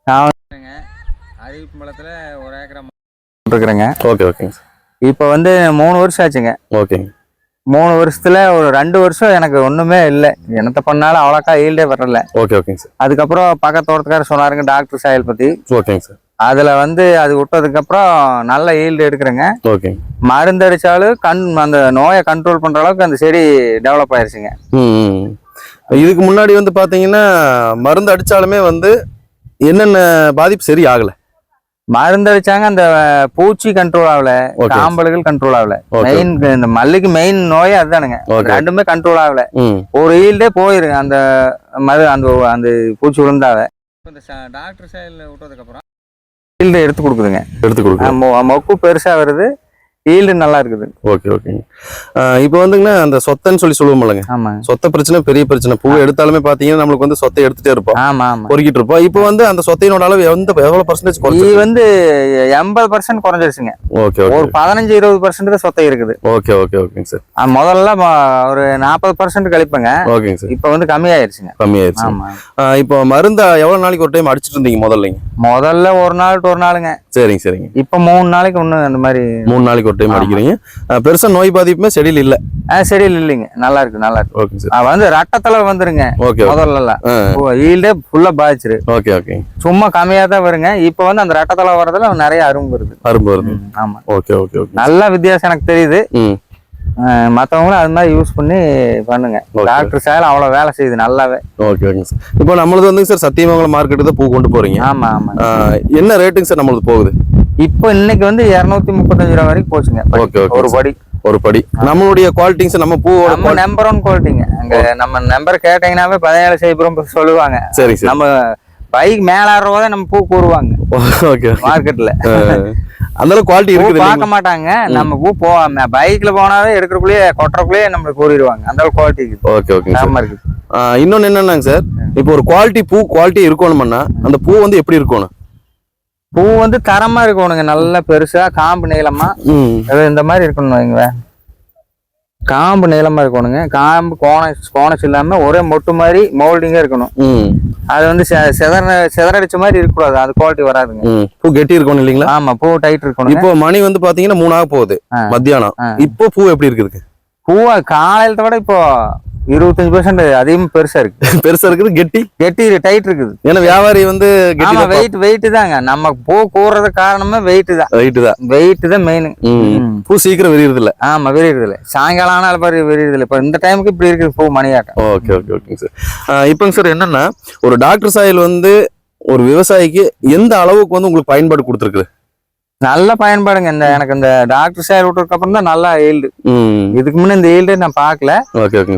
நான் வந்துங்க அறிவிப்பு மலத்தில் 1 ஏக்கரா இருக்கிறேங்க. ஓகே ஓகேங்க சார். இப்போ வந்து 3 வருஷம் ஆச்சுங்க. ஓகேங்க. 3 வருஷத்துல ஒரு 2 வருஷம் எனக்கு ஒண்ணுமே இல்லை. என்னத்த பண்ணாலும் அவ்வளோக்கா ஈல்டே வரல. ஓகே ஓகேங்க சார். அதுக்கப்புறம் பக்கத்து தோட்டத்துக்காரர் சொன்னாருங்க டாக்டர் சாயல் பத்தி. ஓகேங்க சார். அதுல வந்து அது விட்டதுக்கப்புறம் நல்ல ஈல்டு எடுக்கிறேங்க. ஓகேங்க. மருந்து அடிச்சாலும் அந்த நோயை கண்ட்ரோல் பண்ற அளவுக்கு அந்த செடி டெவலப் ஆயிருச்சுங்க. இதுக்கு முன்னாடி வந்து பாத்தீங்கன்னா மருந்து அடிச்சாலுமே வந்து என்னென்ன பாதிப்பு சரி ஆகல. மருந்து அடிச்சாங்க, அந்த பூச்சி கண்ட்ரோல் ஆகல, காம்பல்கள் கண்ட்ரோல் ஆகல. மெயின் இந்த மல்லிக்கு மெயின் நோயே அதுதானுங்க. ரெண்டுமே கண்ட்ரோல் ஆகல. ஒரு ஈல்டே போயிருங்க அந்த அந்த பூச்சி விழுந்தாவ. இந்த டாக்டர் சைடுல விட்டதுக்கு அப்புறம் ஈல்டு எடுத்து கொடுக்குதுங்க. மொக்கு பெருசா வருது, ஈல்டு நல்லா இருக்குது. ஓகே ஓகேங்க. இப்போ வந்துங்கன்னா அந்த சொத்தைன்னு சொல்லுவோம்லங்க. ஆமா. சொத்தை பிரச்சனை பெரிய பிரச்சனை. பூ எடுத்தாலுமே பாத்தீங்கன்னா நம்மளுக்கு வந்து சொத்தை எடுத்துட்டே இருப்போம். ஆமா ஆமா. பொறுக்கிட்டு இருப்போம். இப்போ வந்து அந்த சொத்தையினோட அளவு எவ்வளவு பர்சன்டேஜ் குறைஞ்சி? இது வந்து 80% குறைஞ்சிருச்சுங்க. ஓகே. ஒரு 15-20% தான் சொத்தை இருக்குது. ஓகே ஓகே ஓகேங்க சார். முதல்ல ஒரு 40% கழிப்பங்க. ஓகேங்க சார். இப்போ வந்து கம்மியாயிருச்சுங்க. கம்மியாயிருச்சு. இப்போ மருந்தா எவ்வளவு நாளைக்கு ஒரு டைம் அடிச்சிட்டு இருந்தீங்க முதல்ல ஒரு நாள் ஒரு நாளுங்க. சரிங்க சரிங்க. இப்போ 3 நாளைக்கு ஒண்ணு அந்த மாதிரி 3 நாளைக்கு ஒரு டைம் அடிக்கிறீங்க. பெருசா நோய் பாதிப்புமே செடியில் இல்ல? செடியில் இல்லைங்க. நல்லா இருக்கு நல்லா இருக்கு. Okay sir. வந்து ரட்டத்துல வந்துருங்க. ஓகே. முதல்ல ஈல்டே ஃபுல்லா பாதிச்சிரு. Okay okay. சும்மா கம்மியா தான் வருங்க. இப்போ வந்து அந்த ரட்டத்துல வர்றதுல நிறைய அரும்பு வருது. ஆமா. Okay okay okay. நல்ல வித்தியாசம் எனக்கு தெரியுது. மற்றவங்களும் அது மாதிரி யூஸ் பண்ணி பண்ணுங்க. டாக்டர் சாயல் அவ்வளவு வேலை செய்யுது நல்லாவே. Okay okay sir. இப்போ நம்மளது வந்து சார் சத்தியமங்கலம் மார்க்கெட்டு தான் பூ கொண்டு போறீங்க. ஆமா ஆமா. என்ன ரேட்டுங்க சார் நம்மளுக்கு போகுது? இப்போ இன்னைக்கு வந்து 235 ரூபா வரைக்கும் போச்சுங்க. Okay okay. ஒரு படி நம்மளுடைய குவாலிட்டிங்க சார், நம்ம பூவோட நம்ம நம்பர் 1 குவாலிட்டிங்க. அங்க நம்ம நம்பர் கேட்டீங்கன்னாவே 17 செய்புரம் சொல்லுவாங்க. சரி சார். நம்ம பைக் மேல ஆடுறவங்க நம்ம பூ கூறுவாங்க. ஓகே. மார்க்கெட்ல அந்த அளவுக்கு குவாலிட்டி இருக்குது. பார்க்க மாட்டாங்க. நம்ம பூ போவாம பைக்ல போனாவே எடுக்கிறக்குள்ளேயே கொட்டுறக்குள்ளேயே நம்மளுக்கு கூறிடுவாங்க. அந்த அளவுக்கு குவாலிட்டி இருக்குது. Okay okay. ஆமா இருக்கு. இன்னொன்னு என்னன்னாங்க சார், இப்போ ஒரு குவாலிட்டி இருக்கணும்னா அந்த பூ வந்து எப்படி இருக்கணும்? பூ வந்து தரமா இருக்கணுங்க. நல்லா பெருசா காம்பு நீளமா இந்த மாதிரி இருக்கணும் வைங்க. காம்பு நீளமா இருக்கணுங்க. காம்பு கோணஸ் இல்லாம ஒரே மொட்டு மாதிரி மோல்டிங்கா இருக்கணும். அது வந்து செதறடிச்ச மாதிரி இருக்கக்கூடாது. அது குவாலிட்டி வராதுங்க. பூ கெட்டி இருக்கணும் இல்லைங்களா? ஆமா, பூ டைட் இருக்கணும். இப்போ மணி வந்து பாத்தீங்கன்னா 3 ஆக போகுது மத்தியானம். இப்போ பூ எப்படி இருக்குது? பூவா காலையில விட இப்போ 25% அதிகமா பெருசா இருக்கு. பெருசா இருக்குது. கெட்டி டைட் இருக்குது. ஏன்னா வியாபாரி வந்து வெயிட் தாங்க. நம்ம பூ கூறது காரணமே வெயிட் தான் மெயின். பூ சீக்கிரம் விரியுறது இல்ல. ஆமா, விரியுறது இல்ல. சாயங்காலம் ஆனாலும் பாரு விரியுறது இல்ல. இப்ப இந்த டைமுக்கு இப்படி இருக்குது பூ மணியாட்டம். Okay okay okay sir. இப்போங்க சார் என்னன்னா, ஒரு டாக்டர் சாயல் வந்து ஒரு விவசாயிக்கு எந்த அளவுக்கு வந்து உங்களுக்கு பயன்பாடு கொடுத்துருக்குது? நல்ல பயன்பாடுங்க. எனக்கு இந்த டாக்டர் சாயல் விட்டதுக்கு அப்புறம் தான் நல்லா ஈல்டு. இதுக்கு முன்ன இந்த ஈல்டு நான் பாக்கல.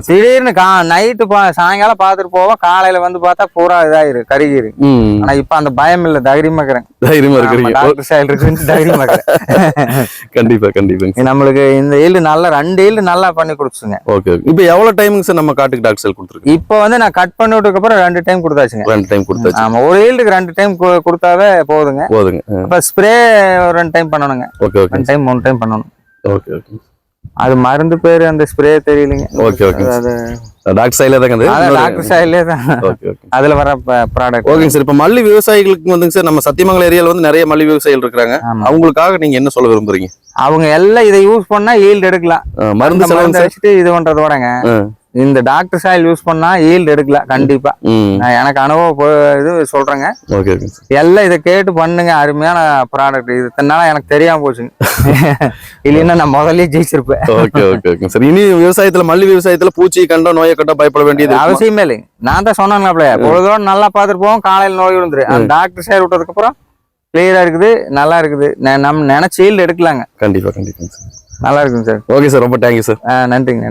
திடீர்னு நைட்டு சாயங்காலம் பாத்துட்டு போவோம். காலையில வந்து பார்த்தா பூரா இதாயிரு கருகிரு. ஆனா இப்ப அந்த பயம் இல்ல. தைரியமா இருக்கிறேன். டாக்டர் சாயல் இருக்கு தைரியமா இருக்கிறேன். கண்டிப்பா. நம்மளுக்கு இந்த ஈல்டு நல்லா 2 ஈல்டு நல்லா பண்ணி கொடுத்துங்க. ஓகே. இப்ப எவ்வளவு டைமுங்க சார் நம்ம காட்டுக்கு டாக்டர் சாயல் கொடுத்துருக்கு? இப்ப வந்து நான் கட் பண்ணி விட்டதுக்கு அப்புறம் 2 டைம் கொடுத்தாச்சுங்க. 2 டைம் கொடுத்தாச்சு. ஆமா, ஒரு ஈல்டுக்கு 2 டைம் கொடுத்தாவே போதுங்க. அப்ப ஸ்ப்ரே 2 டைம் பண்ணணுங்க. Okay okay. 2 டைம் 3 டைம் பண்ணணும். Okay okay. அது மருந்து பேரு அந்த ஸ்ப்ரே தெரியலங்க. Okay okay. அது டாக்டர் சாயலே தாங்க. டாக்டர் சாயலே தான். Okay okay. அதுல வர ப்ராடக்ட். Okay sir. இப்ப மல்லி விவசாயிகளுக்கு வந்துங்க சார், நம்ம சத்தியமங்கலம் ஏரியால வந்து நிறைய மல்லி விவசாயிகள் இருக்காங்க. அவங்களுக்காக நீங்க என்ன சொல்ல விரும்புறீங்க? அவங்க எல்லாம் இதை யூஸ் பண்ணா ஈல்டு எடுக்கலாம். மருந்து செலவு வச்சுட்டு இது பண்றதோடங்க இந்த டாக்டர் சாயல் யூஸ் பண்ணா ஈல்டு எடுக்கலாம் கண்டிப்பா. நான் எனக்கு அனுபவம் இது சொல்றேங்க. எல்லாம் இதை கேட்டு பண்ணுங்க. அருமையான ப்ராடக்ட். இது தன்னால எனக்கு தெரியாம போச்சுங்க. இல்லைன்னா நான் முதல்ல ஜெயிச்சிருப்பேன். Okay okay okay sir. இனி விவசாயத்துல மல்லி விவசாயத்துல பூச்சி கண்டோ நோயை கண்டோ பயப்பட வேண்டியது அவசியமே இல்லைங்க. நான் தான் சொன்னாங்களே பொழுதோட நல்லா பார்த்துட்டு போவோம். காலையில நோய் விழுந்துரு. அந்த டாக்டர் சாயல் விட்டதுக்கு அப்புறம் கிளியரா இருக்குது, நல்லா இருக்குது. நம்ம நினைச்ச ஈல்டு எடுக்கலாங்க. கண்டிப்பா. நல்லா இருக்குங்க சார். Okay sir. ரொம்ப தேங்க்யூ சார். நன்றிங்க.